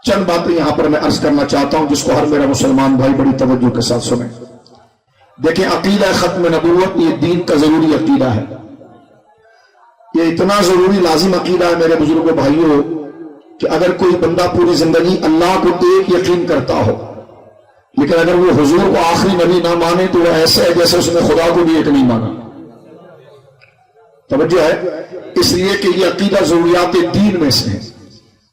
چند باتیں یہاں پر میں عرض کرنا چاہتا ہوں جس کو ہر میرا مسلمان بھائی بڑی توجہ کے ساتھ سنیں. دیکھیں، عقیدہ ختم نبوت یہ دین کا ضروری عقیدہ ہے. یہ اتنا ضروری لازم عقیدہ ہے میرے بزرگوں بھائیوں کہ اگر کوئی بندہ پوری زندگی اللہ کو ایک یقین کرتا ہو لیکن اگر وہ حضور کو آخری نبی نہ مانے تو وہ ایسا ہے جیسے اس نے خدا کو بھی ایک نہیں مانا. توجہ ہے؟ اس لیے کہ یہ عقیدہ ضروریات دین میں سے ہے.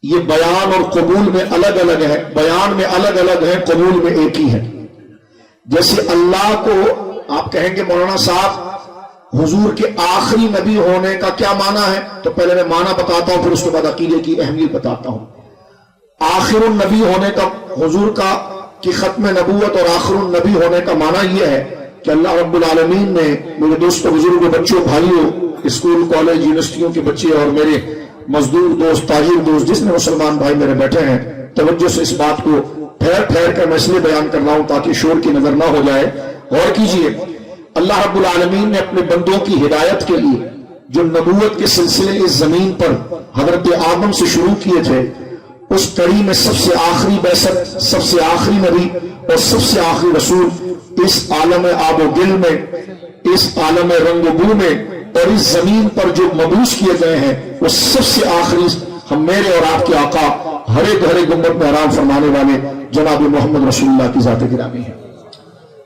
یہ بیان اور قبول میں الگ الگ ہے، بیان میں الگ الگ ہے، قبول میں ایک ہی ہے. جیسے اللہ کو آپ کہیں گے مولانا صاحب حضور کے آخری نبی ہونے کا کیا معنی ہے، تو پہلے میں معنی بتاتا ہوں پھر اس کے بعد عقیدے کی اہمیت بتاتا ہوں. آخر النبی ہونے کا، حضور کا کی ختم نبوت اور آخر النبی ہونے کا معنی یہ ہے کہ اللہ رب العالمین نے میرے دوستوں، بزرگوں، بچوں، بھائیوں، اسکول کالج یونیورسٹیوں کے بچے اور میرے مزدور دوست، تاجر دوست، جس میں مسلمان بھائی میرے بیٹھے ہیں، توجہ سے اس بات کو ٹھہر ٹھہر کر میں اس لیے بیان کر رہا ہوں تاکہ شور کی نظر نہ ہو جائے. غور کیجئے، اللہ رب العالمین نے اپنے بندوں کی ہدایت کے لیے جو نبوت کے سلسلے اس زمین پر حضرت آدم سے شروع کیے تھے، اس کڑی میں سب سے آخری بعثت، سب سے آخری نبی اور سب سے آخری رسول اس عالم آب و گل میں، اس عالم رنگ و بو میں اور اس زمین پر جو مبعوث کیے گئے ہیں وہ سب سے آخری ہم میرے اور آپ کے آقا ہرے گہرے گنبد میں آرام فرمانے والے جناب محمد رسول اللہ کی ذات گرامی ہے.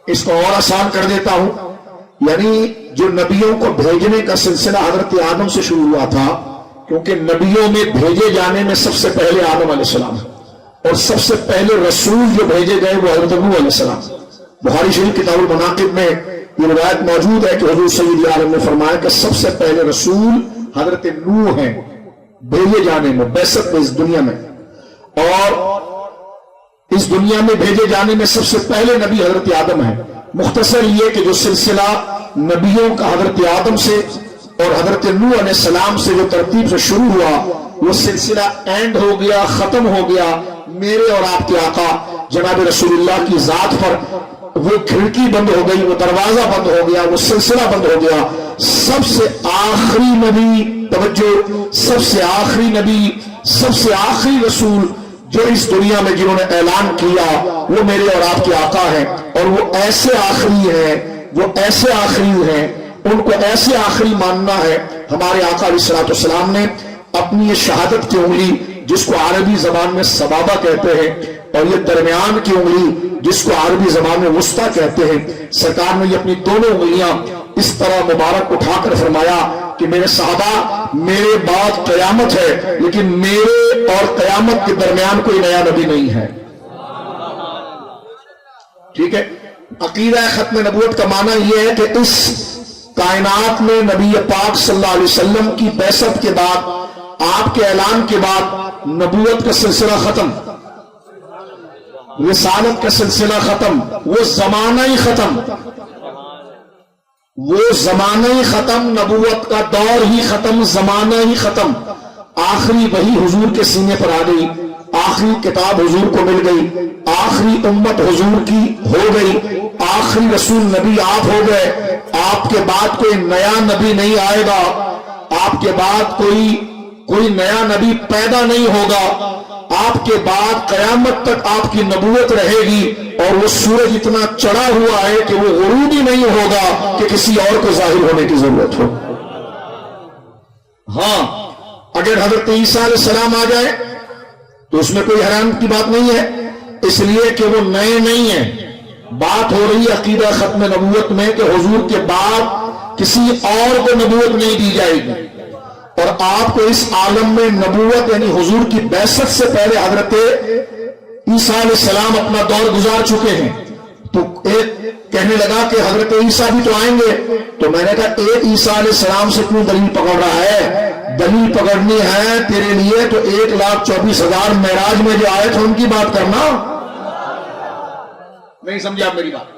اس کو اور آسان کر دیتا ہوں، یعنی جو نبیوں کو بھیجنے کا سلسلہ حضرت آدم سے شروع ہوا تھا، کیونکہ نبیوں میں بھیجے جانے میں سب سے پہلے آدم علیہ السلام اور سب سے پہلے رسول جو بھیجے گئے وہ حضرت نوح علیہ السلام. بخاری شریف کتاب المناقب میں یہ روایت موجود ہے کہ حضور سید عالم نے فرمایا کہ سب سے پہلے رسول حضرت نوح ہیں بھیجے جانے میں، بعثت میں، اس دنیا میں. اور اس دنیا میں بھیجے جانے میں سب سے پہلے نبی حضرت آدم ہے. مختصر یہ کہ جو سلسلہ نبیوں کا حضرت آدم سے اور حضرت نوح علیہ السلام سے جو ترتیب سے شروع ہوا وہ سلسلہ اینڈ ہو گیا، ختم ہو گیا میرے اور آپ کے آقا جناب رسول اللہ کی ذات پر. وہ کھڑکی بند ہو گئی، وہ دروازہ بند ہو گیا، وہ سلسلہ بند ہو گیا. سب سے آخری نبی، توجہ، سب سے آخری نبی، سب سے آخری رسول جو اس دنیا میں جنہوں نے اعلان کیا وہ میرے اور آپ کے آقا ہیں. اور وہ ایسے آخری ہیں، وہ ایسے آخری ہیں، ان کو ایسے آخری ماننا ہے. ہمارے آقا علیہ الصلوۃ والسلام نے اپنی یہ شہادت کی انگلی جس کو عربی زبان میں سبابہ کہتے ہیں اور یہ درمیان کی انگلی جس کو عربی زبان میں وسطیٰ کہتے ہیں، سرکار نے یہ اپنی دونوں انگلیاں اس طرح مبارک اٹھا کر فرمایا کہ میرے صحابہ، میرے بعد قیامت ہے لیکن میرے اور قیامت کے درمیان کوئی نیا نبی نہیں ہے. ٹھیک ہے؟ عقیدہ ختم نبوت کا معنی یہ ہے کہ اس کائنات میں نبی پاک صلی اللہ علیہ وسلم کی بعثت کے بعد، آپ کے اعلان کے بعد نبوت کا سلسلہ ختم، رسالت کا سلسلہ ختم، وہ زمانہ ہی ختم، وہ زمانہ ہی ختم، نبوت کا دور ہی ختم، زمانہ ہی ختم. آخری وحی حضور کے سینے پر آ گئی، آخری کتاب حضور کو مل گئی، آخری امت حضور کی ہو گئی، آخری رسول نبی آپ ہو گئے. آپ کے بعد کوئی نیا نبی نہیں آئے گا، آپ کے بعد کوئی نیا نبی پیدا نہیں ہوگا. آپ کے بعد قیامت تک آپ کی نبوت رہے گی اور وہ سورج اتنا چڑھا ہوا ہے کہ وہ غروب ہی نہیں ہوگا کہ کسی اور کو ظاہر ہونے کی ضرورت ہو. ہاں، اگر حضرت عیسیٰ علیہ السلام آ جائے تو اس میں کوئی حیران کی بات نہیں ہے، اس لیے کہ وہ نئے نہیں ہیں. بات ہو رہی ہے عقیدہ ختم نبوت میں کہ حضور کے بعد کسی اور کو نبوت نہیں دی جائے گی. اور آپ کو اس عالم میں نبوت یعنی حضور کی بعثت سے پہلے حضرت عیسیٰ علیہ السلام اپنا دور گزار چکے ہیں. تو ایک کہنے لگا کہ حضرت عیسیٰ بھی تو آئیں گے، تو میں نے کہا ایک عیسیٰ علیہ السلام سے کیوں دلیل پکڑ رہا ہے؟ دلیل پکڑنی ہے تیرے لیے تو 1,24,000 معراج میں جو آئے تھے ان کی بات کرنا. نہیں سمجھا آپ میری بات؟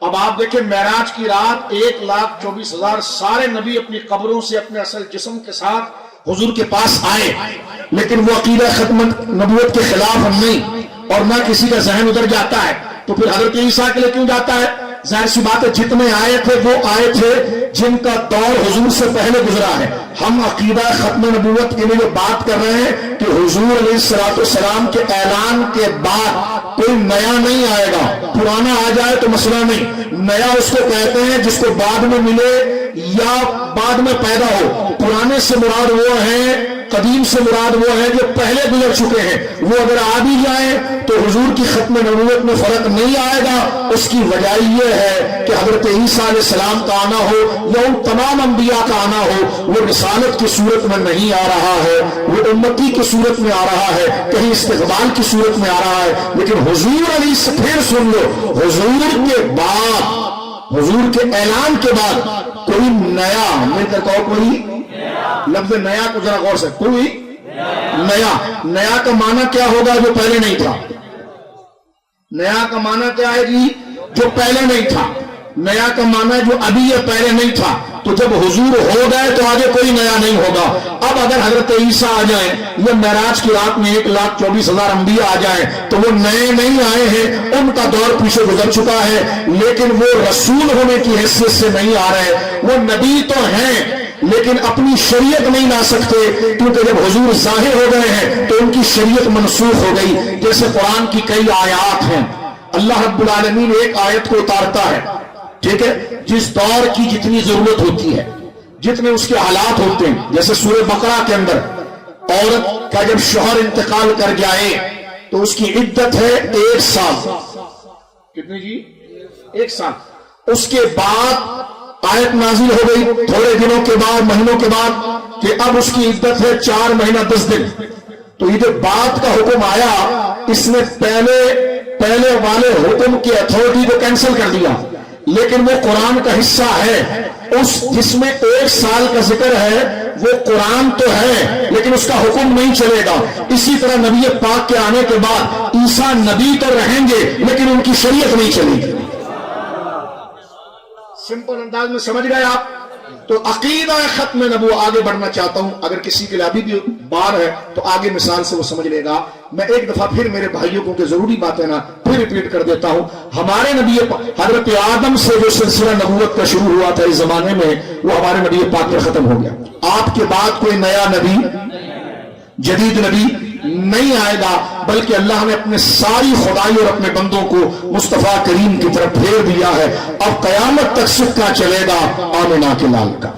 اب آپ دیکھیں معراج کی رات 1,24,000 سارے نبی اپنی قبروں سے اپنے اصل جسم کے ساتھ حضور کے پاس آئے، لیکن وہ عقیدہ ختم نبوت کے خلاف ہم نہیں، اور نہ کسی کا ذہن ادھر جاتا ہے. تو پھر حضرت عیسیٰ کے لیے کیوں جاتا ہے؟ ظاہر سی بات ہے جتنے آئے تھے وہ آئے تھے جن کا دور حضور سے پہلے گزرا ہے. ہم عقیدہ ختم نبوت کے لیے بات کر رہے ہیں کہ حضور علیہ السلام کے اعلان کے بعد کوئی نیا نہیں آئے گا. پرانا آ جائے تو مسئلہ نہیں. نیا اس کو کہتے ہیں جس کو بعد میں ملے یا بعد میں پیدا ہو. پرانے سے مراد وہ ہیں، قدیم سے مراد وہ ہیں جو پہلے گزر چکے ہیں. وہ اگر آ بھی جائیں تو حضور کی ختم نبوت میں فرق نہیں آئے گا. اس کی وجہ یہ ہے کہ حضرت عیسیٰ علیہ السلام کا آنا ہو یا ان تمام انبیاء کا آنا ہو، وہ رسالت کی صورت میں نہیں آ رہا ہے، وہ امتی کی صورت میں آ رہا ہے، کہیں استقبال کی صورت میں آ رہا ہے. لیکن حضور علیہ پھر سن لو، حضور کے بعد، حضور کے اعلان کے بعد کوئی نیا، مل کر کہو کوئی لفظ نیا کو ذرا غور سے، کوئی نیا. نیا کا معنی کیا ہوگا جو پہلے نہیں تھا؟ نیا کا معنی کیا ہے جی؟ جو پہلے نہیں تھا. نیا کا معنی جو ابھی یہ پہلے نہیں تھا. تو جب حضور ہو گئے تو آگے کوئی نیا نہیں ہوگا. اب اگر حضرت عیسیٰ آ جائیں یا معراج کی رات میں 1,24,000 انبیاء آ جائیں تو وہ نئے نہیں آئے ہیں، ان کا دور پیچھے گزر چکا ہے. لیکن وہ رسول ہونے کی حیثیت سے نہیں آ رہے. وہ نبی تو ہیں لیکن اپنی شریعت نہیں لا سکتے، کیونکہ جب حضور ظاہر ہو گئے ہیں تو ان کی شریعت منسوخ ہو گئی. جیسے قرآن کی کئی آیات ہیں، اللہ رب العالمین ایک آیت کو اتارتا ہے، ٹھیک ہے، جس دور کی جتنی ضرورت ہوتی ہے، جتنے اس کے حالات ہوتے ہیں. جیسے سورہ بقرہ کے اندر عورت کا جب شوہر انتقال کر جائے تو اس کی عدت ہے 1 سال. کتنی جی؟ 1 سال. اس کے بعد آیت نازل ہو گئی تھوڑے دنوں کے بعد، مہینوں کے بعد، کہ اب اس کی عدت ہے 4 مہینہ 10 دن. تو یہ جو بعد کا حکم آیا، اس نے پہلے والے حکم کی اتھارٹی کو کینسل کر دیا. لیکن وہ قرآن کا حصہ ہے. اس جس میں 1 سال کا ذکر ہے وہ قرآن تو ہے لیکن اس کا حکم نہیں چلے گا. اسی طرح نبی پاک کے آنے کے بعد عیسیٰ نبی تو رہیں گے لیکن ان کی شریعت نہیں چلے گی. سمپل انداز میں سمجھ گئے آپ؟ تو عقیدہ ختم نبوت آگے بڑھنا چاہتا ہوں. اگر کسی کے لیے ابھی بھی بار ہے تو آگے مثال سے وہ سمجھ لے گا. میں ایک دفعہ پھر میرے بھائیوں کو کہ ضروری بات ہے نا پھر ریپیٹ کر دیتا ہوں. ہمارے نبی حضرت آدم سے جو سلسلہ نبوت کا شروع ہوا تھا اس زمانے میں، وہ ہمارے نبی پاک پر ختم ہو گیا. آپ کے بعد کوئی نیا نبی، جدید نبی نہیں آئے گا، بلکہ اللہ نے اپنے ساری خدائی اور اپنے بندوں کو مصطفیٰ کریم کی طرف پھیر دیا ہے. اب قیامت تک سکہ چلے گا آمنہ کے لال کا.